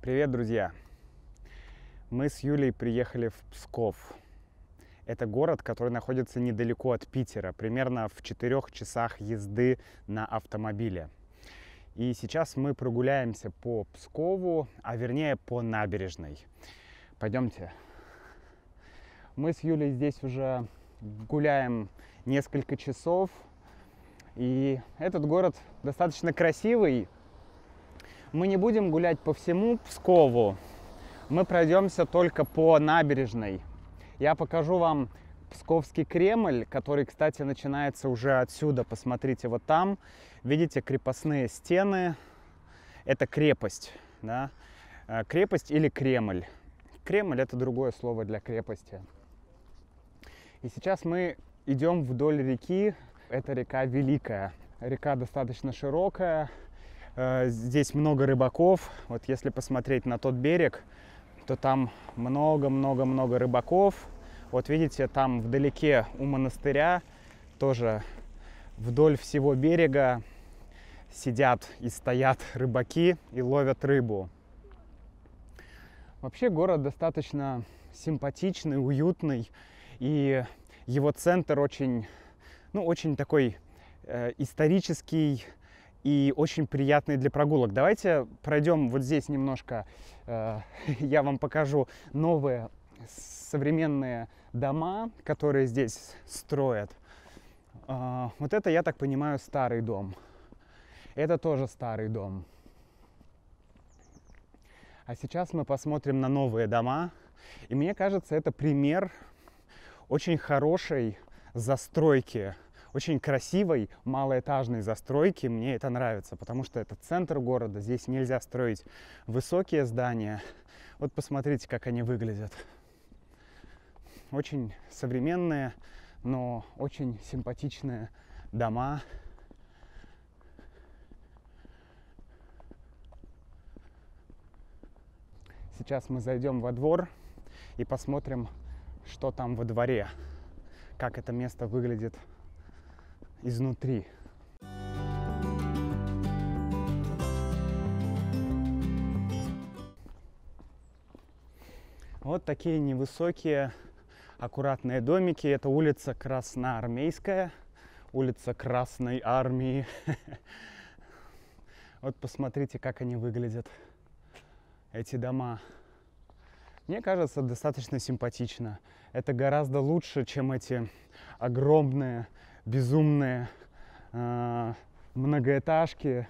Привет, друзья! Мы с Юлей приехали в Псков. Это город, который находится недалеко от Питера, примерно в 4 часах езды на автомобиле. И сейчас мы прогуляемся по Пскову, а вернее по набережной. Пойдемте. Мы с Юлей здесь уже гуляем несколько часов. И этот город достаточно красивый. Мы не будем гулять по всему Пскову. Мы пройдемся только по набережной. Я покажу вам Псковский Кремль, который, кстати, начинается уже отсюда. Посмотрите, вот там. Видите крепостные стены? Это крепость, да? Крепость или Кремль. Кремль — это другое слово для крепости. И сейчас мы идем вдоль реки. Это река Великая. Река достаточно широкая. Здесь много рыбаков. Вот если посмотреть на тот берег, то там много-много-много рыбаков. Вот видите, там вдалеке у монастыря тоже вдоль всего берега сидят и стоят рыбаки и ловят рыбу. Вообще город достаточно симпатичный, уютный, и его центр очень такой исторический и очень приятный для прогулок. Давайте пройдем вот здесь немножко. Я вам покажу новые современные дома, которые здесь строят. Вот это, я так понимаю, старый дом. Это тоже старый дом. А сейчас мы посмотрим на новые дома. И мне кажется, это пример очень хорошей застройки, очень красивой малоэтажной застройки. Мне это нравится, потому что это центр города. Здесь нельзя строить высокие здания. Вот посмотрите, как они выглядят. Очень современные, но очень симпатичные дома. Сейчас мы зайдем во двор и посмотрим, что там во дворе, как это место выглядит изнутри. Вот такие невысокие, аккуратные домики. Это улица Красноармейская, улица Красной Армии. Вот посмотрите, как они выглядят, эти дома. Мне кажется, достаточно симпатично. Это гораздо лучше, чем эти огромные, безумные многоэтажки,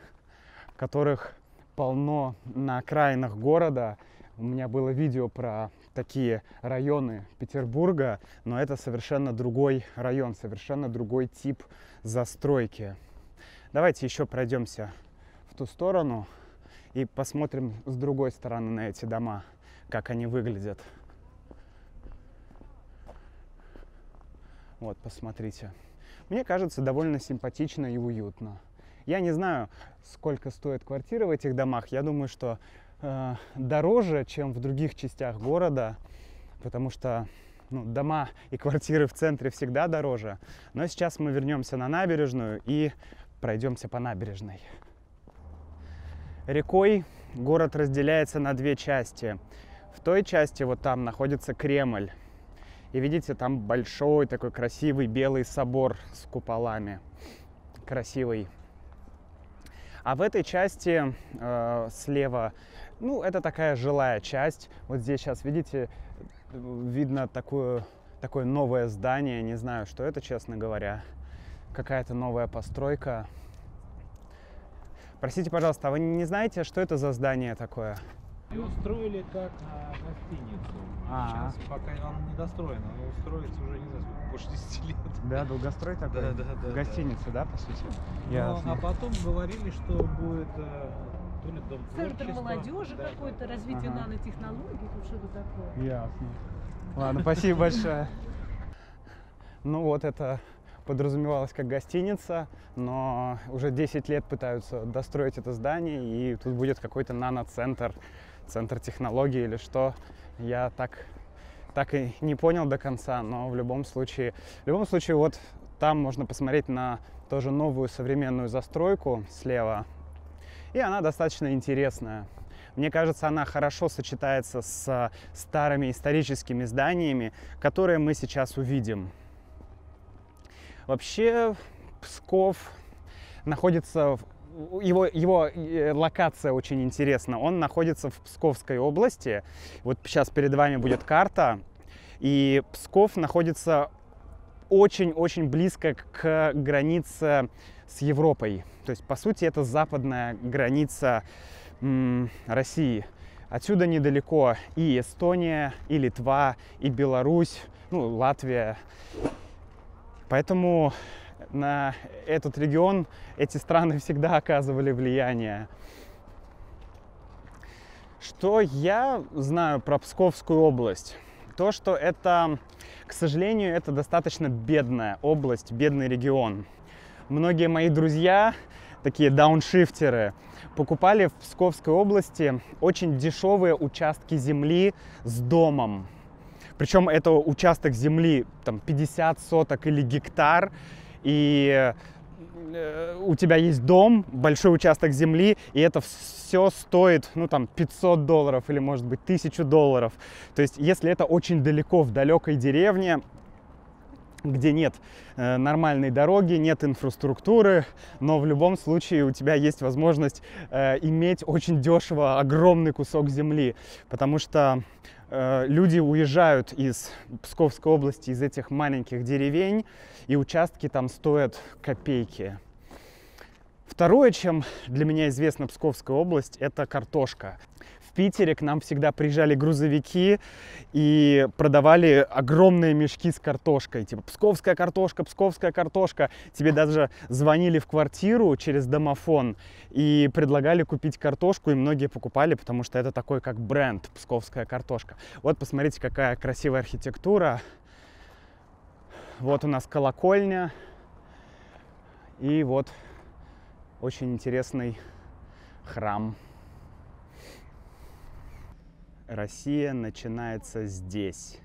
которых полно на окраинах города. У меня было видео про такие районы Петербурга, но это совершенно другой район, совершенно другой тип застройки. Давайте еще пройдемся в ту сторону и посмотрим с другой стороны на эти дома, как они выглядят. Вот, посмотрите. Мне кажется, довольно симпатично и уютно. Я не знаю, сколько стоит квартира в этих домах. Я думаю, что дороже, чем в других частях города, потому что дома и квартиры в центре всегда дороже. Но сейчас мы вернемся на набережную и пройдемся по набережной. Рекой город разделяется на две части. В той части вот там находится Кремль. И видите, там большой такой красивый белый собор с куполами. Красивый. А в этой части слева, это такая жилая часть. Вот здесь сейчас, видите, видно такое новое здание. Не знаю, что это, честно говоря. Какая-то новая постройка. Простите, пожалуйста, а вы не знаете, что это за здание такое? Его строили как гостиницу. Сейчас пока он не достроен, но строится уже, не знаю, больше 10 лет. Да, долгострой такой? Да. Гостиница, да, по сути? А потом говорили, что будет то ли дом Центр творчества. молодежи какое-то, развитие нанотехнологий, тут что-то такое. Ясно. Ладно, спасибо большое. Вот это подразумевалось как гостиница, но уже 10 лет пытаются достроить это здание, и тут будет какой-то наноцентр, центр технологий или что. Я так и не понял до конца, но в любом случае вот там можно посмотреть на тоже новую современную застройку слева, и она достаточно интересная. Мне кажется, она хорошо сочетается с старыми историческими зданиями, которые мы сейчас увидим. Вообще, Псков находится... Его локация очень интересна. Он находится в Псковской области. Вот сейчас перед вами будет карта. И Псков находится очень-очень близко к границе с Европой. То есть, по сути, это западная граница России. Отсюда недалеко и Эстония, и Литва, и Беларусь, ну, Латвия. Поэтому на этот регион эти страны всегда оказывали влияние. Что я знаю про Псковскую область? То, что это, к сожалению, это достаточно бедная область, бедный регион. Многие мои друзья, такие дауншифтеры, покупали в Псковской области очень дешевые участки земли с домом. Причем это участок земли там 50 соток или гектар, и у тебя есть дом, большой участок земли, и это все стоит, ну, там, $500 или, может быть, $1000. То есть, если это очень далеко, в далекой деревне, где нет нормальной дороги, нет инфраструктуры, но в любом случае у тебя есть возможность иметь очень дешево огромный кусок земли, потому что люди уезжают из Псковской области, из этих маленьких деревень, и участки там стоят копейки. Второе, чем для меня известна Псковская область, это картошка. В Питере к нам всегда приезжали грузовики и продавали огромные мешки с картошкой. Типа псковская картошка. Тебе даже звонили в квартиру через домофон и предлагали купить картошку, и многие покупали, потому что это такой как бренд псковская картошка. Вот посмотрите, какая красивая архитектура. Вот у нас колокольня. И вот очень интересный храм. Россия начинается здесь.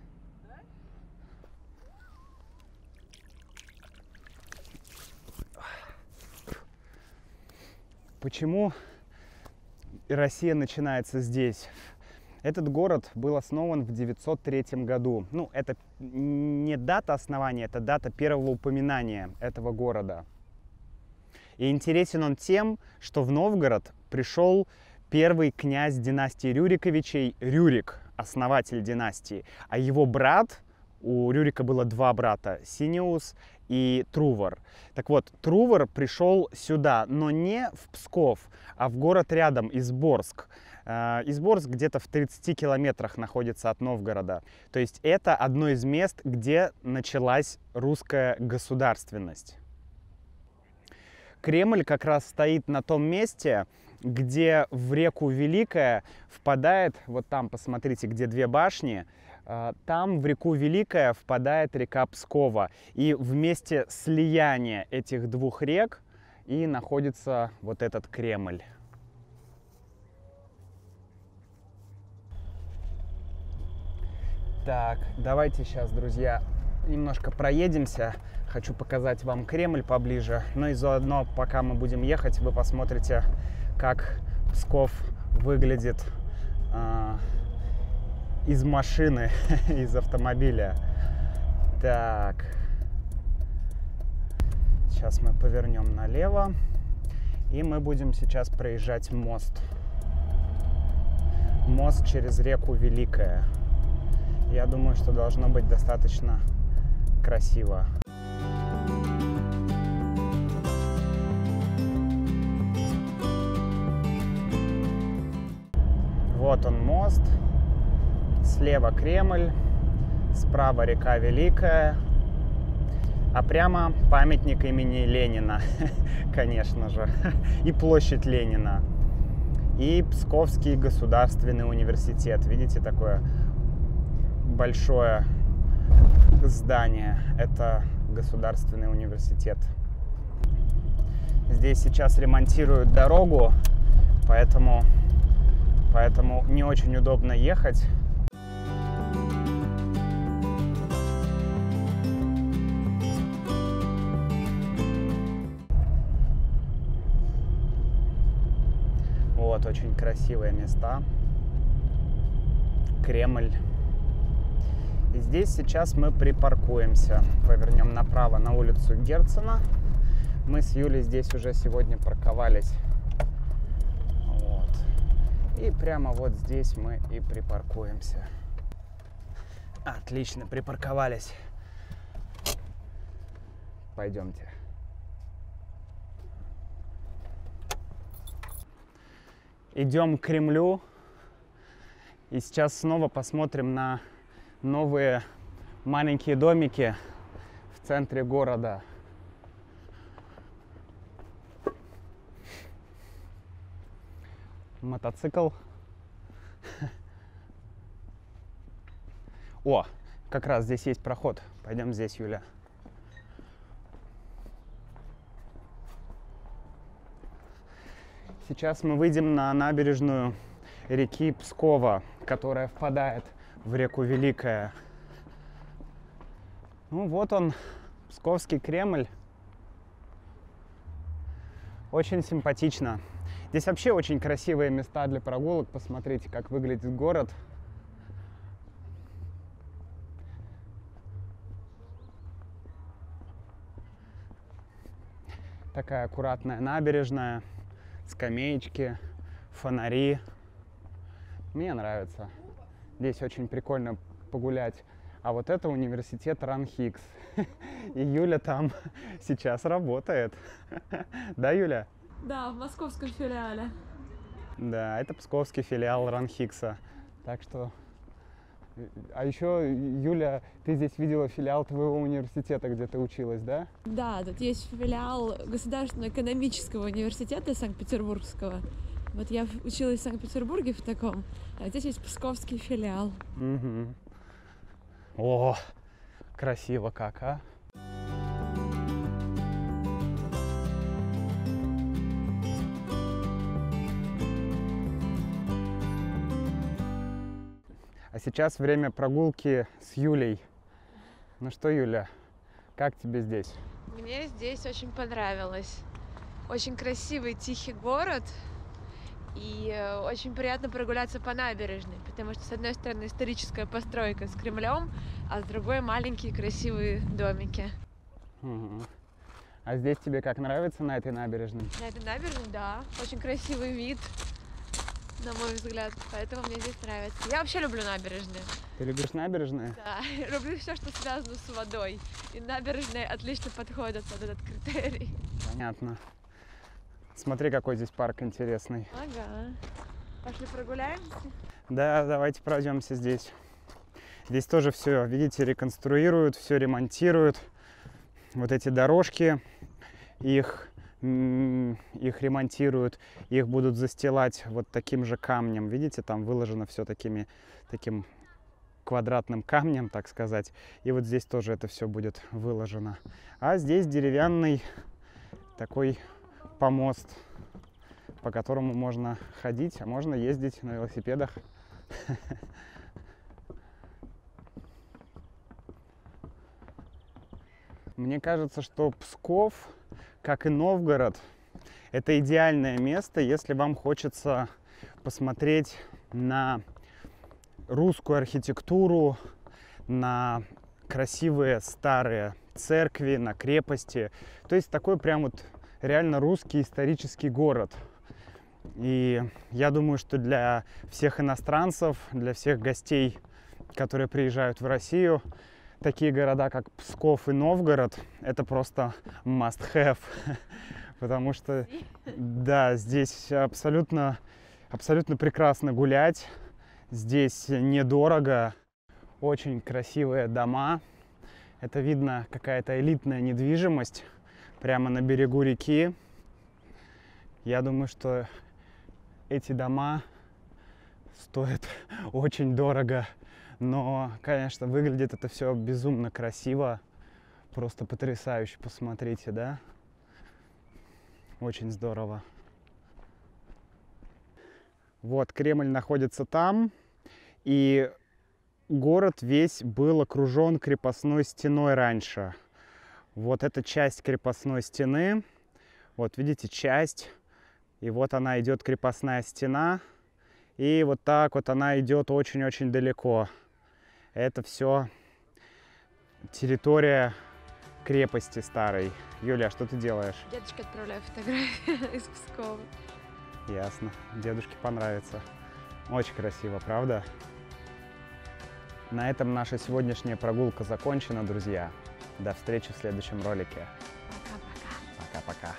Почему Россия начинается здесь? Этот город был основан в 903 году. Ну, это не дата основания, это дата первого упоминания этого города. И интересен он тем, что в Новгород пришел первый князь династии Рюриковичей Рюрик, основатель династии, а его брат, у Рюрика было два брата, Синеус и Трувор. Так вот, Трувор пришел сюда, но не в Псков, а в город рядом, Изборск. Изборск где-то в 30 километрах находится от Новгорода. То есть это одно из мест, где началась русская государственность. Кремль как раз стоит на том месте, где в реку Великая впадает, вот там, посмотрите, где две башни, там в реку Великая впадает река Пскова. И в месте слияния этих двух рек и находится вот этот Кремль. Так, давайте сейчас, друзья, немножко проедемся. Хочу показать вам Кремль поближе. Ну и заодно, пока мы будем ехать, вы посмотрите, как Псков выглядит из машины, из автомобиля. Так. Сейчас мы повернем налево. И мы будем сейчас проезжать мост. Мост через реку Великая. Я думаю, что должно быть достаточно красиво. Вот он мост, слева Кремль, справа река Великая, а прямо памятник имени Ленина, конечно же, и площадь Ленина, и Псковский государственный университет. Видите, такое большое здание, это государственный университет. Здесь сейчас ремонтируют дорогу, поэтому не очень удобно ехать. Вот, очень красивые места. Кремль. И здесь сейчас мы припаркуемся. Повернем направо на улицу Герцена. Мы с Юлей здесь уже сегодня парковались. Вот. И прямо вот здесь мы и припаркуемся. Отлично, припарковались. Пойдемте. Идем к Кремлю. И сейчас снова посмотрим на новые маленькие домики в центре города. Мотоцикл. О, как раз здесь есть проход. Пойдем здесь, Юля. Сейчас мы выйдем на набережную реки Пскова, которая впадает в реку Великая. Ну вот он, Псковский Кремль. Очень симпатично. Здесь вообще очень красивые места для прогулок. Посмотрите, как выглядит город. Такая аккуратная набережная, скамеечки, фонари. Мне нравится. Здесь очень прикольно погулять. А вот это университет РАНХИКС. И Юля там сейчас работает. Да, Юля? Да, в московском филиале. Да, это псковский филиал РАНХИКСа. Так что... А еще, Юля, ты здесь видела филиал твоего университета, где ты училась, да? Да, тут есть филиал Государственного экономического университета Санкт-Петербургского. Вот я училась в Санкт-Петербурге в таком, а здесь есть псковский филиал. Угу. О, красиво как, а? А сейчас время прогулки с Юлей. Ну что, Юля, как тебе здесь? Мне здесь очень понравилось. Очень красивый, тихий город. И очень приятно прогуляться по набережной, потому что с одной стороны историческая постройка с Кремлем, а с другой маленькие красивые домики. Угу. А здесь тебе как нравится на этой набережной? На этой набережной, да, очень красивый вид, на мой взгляд, поэтому мне здесь нравится. Я вообще люблю набережные. Ты любишь набережные? Да, люблю все, что связано с водой. И набережные отлично подходят под этот критерий. Понятно. Смотри, какой здесь парк интересный. Ага. Пошли прогуляемся? Да, давайте пройдемся здесь. Здесь тоже все, видите, реконструируют, все ремонтируют. Вот эти дорожки, их ремонтируют, их будут застилать вот таким же камнем. Видите, там выложено все таким квадратным камнем, так сказать. И вот здесь тоже это все будет выложено. А здесь деревянный такой помост, по которому можно ходить, а можно ездить на велосипедах. Мне кажется, что Псков, как и Новгород, это идеальное место, если вам хочется посмотреть на русскую архитектуру, на красивые старые церкви, на крепости. То есть такой прям вот реально русский исторический город. И я думаю, что для всех иностранцев, для всех гостей, которые приезжают в Россию, такие города, как Псков и Новгород, это просто must have. Потому что, да, здесь абсолютно прекрасно гулять. Здесь недорого, очень красивые дома. Это видно, какая-то элитная недвижимость прямо на берегу реки. Я думаю, что эти дома стоят очень дорого. Но, конечно, выглядит это все безумно красиво. Просто потрясающе, посмотрите, да? Очень здорово. Вот, Кремль находится там. И город весь был окружен крепостной стеной раньше. Вот эта часть крепостной стены, вот видите, часть И вот она идет, крепостная стена. И вот так вот она идет очень-очень далеко. Это все территория крепости старой. Юля, что ты делаешь? Дедушке отправляю фотографии из Пскова. Ясно. Дедушке понравится. Очень красиво, правда? На этом наша сегодняшняя прогулка закончена, друзья. До встречи в следующем ролике. Пока-пока. Пока-пока.